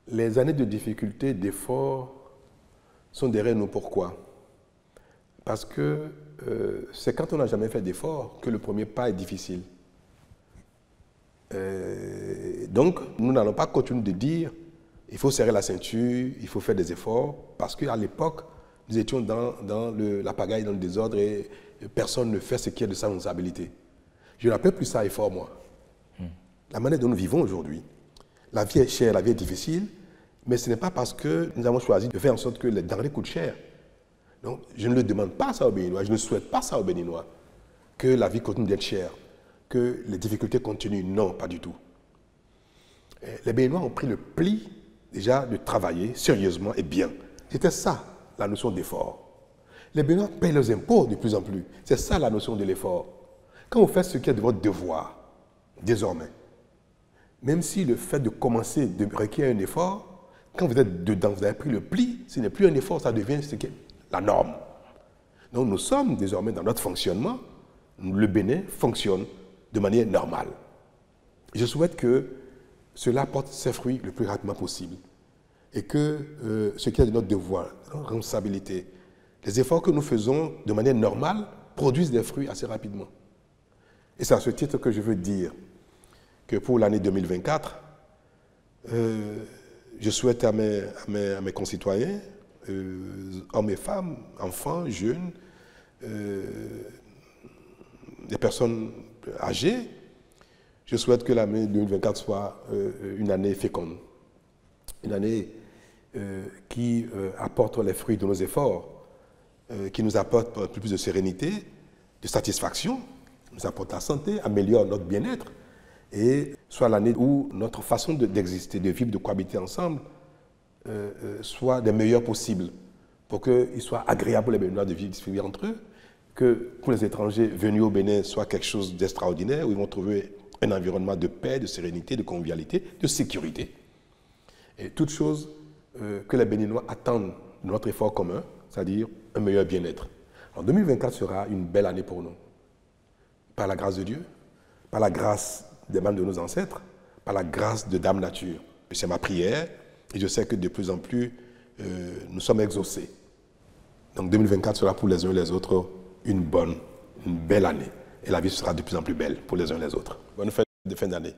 Les années de difficulté, d'effort sont derrière nous. Pourquoi? Parce que c'est quand on n'a jamais fait d'effort que le premier pas est difficile. Donc, nous n'allons pas continuer de dire il faut serrer la ceinture, il faut faire des efforts, parce qu'à l'époque, nous étions dans la pagaille, dans le désordre, et personne ne fait ce qui est de sa responsabilité. Je n'appelle plus ça effort, moi. La manière dont nous vivons aujourd'hui, la vie est chère, la vie est difficile, mais ce n'est pas parce que nous avons choisi de faire en sorte que les denrées coûtent cher. Donc, je ne le demande pas ça aux Béninois, je ne souhaite pas ça aux Béninois, que la vie continue d'être chère, que les difficultés continuent. Non, pas du tout. Les Béninois ont pris le pli, déjà, de travailler sérieusement et bien. C'était ça, la notion d'effort. Les Béninois payent leurs impôts de plus en plus. C'est ça, la notion de l'effort. Quand vous faites ce qui est de votre devoir, désormais, même si le fait de commencer requiert un effort, quand vous êtes dedans, vous avez pris le pli, ce n'est plus un effort, ça devient ce qui est la norme. Donc nous sommes désormais dans notre fonctionnement, le Bénin fonctionne de manière normale. Je souhaite que cela porte ses fruits le plus rapidement possible et que ce qui est de notre devoir, de notre responsabilité, les efforts que nous faisons de manière normale produisent des fruits assez rapidement. Et c'est à ce titre que je veux dire que pour l'année 2024, je souhaite à mes concitoyens, hommes et femmes, enfants, jeunes, des personnes âgées, je souhaite que l'année 2024 soit une année féconde, une année qui apporte les fruits de nos efforts, qui nous apporte un peu plus de sérénité, de satisfaction, nous apporte la santé, améliore notre bien-être, et soit l'année où notre façon d'exister, de vivre, de cohabiter ensemble, soit des meilleures possibles, pour qu'il soit agréable pour les Béninois de vivre entre eux, que pour les étrangers venus au Bénin soit quelque chose d'extraordinaire, où ils vont trouver un environnement de paix, de sérénité, de convivialité, de sécurité. Et toutes choses que les Béninois attendent de notre effort commun, c'est-à-dire un meilleur bien-être. En 2024 sera une belle année pour nous, par la grâce de Dieu, par la grâce des membres de nos ancêtres, par la grâce de Dame Nature. C'est ma prière et je sais que de plus en plus, nous sommes exaucés. Donc 2024 sera pour les uns et les autres une belle année. Et la vie sera de plus en plus belle pour les uns et les autres. Bonne fête de fin d'année.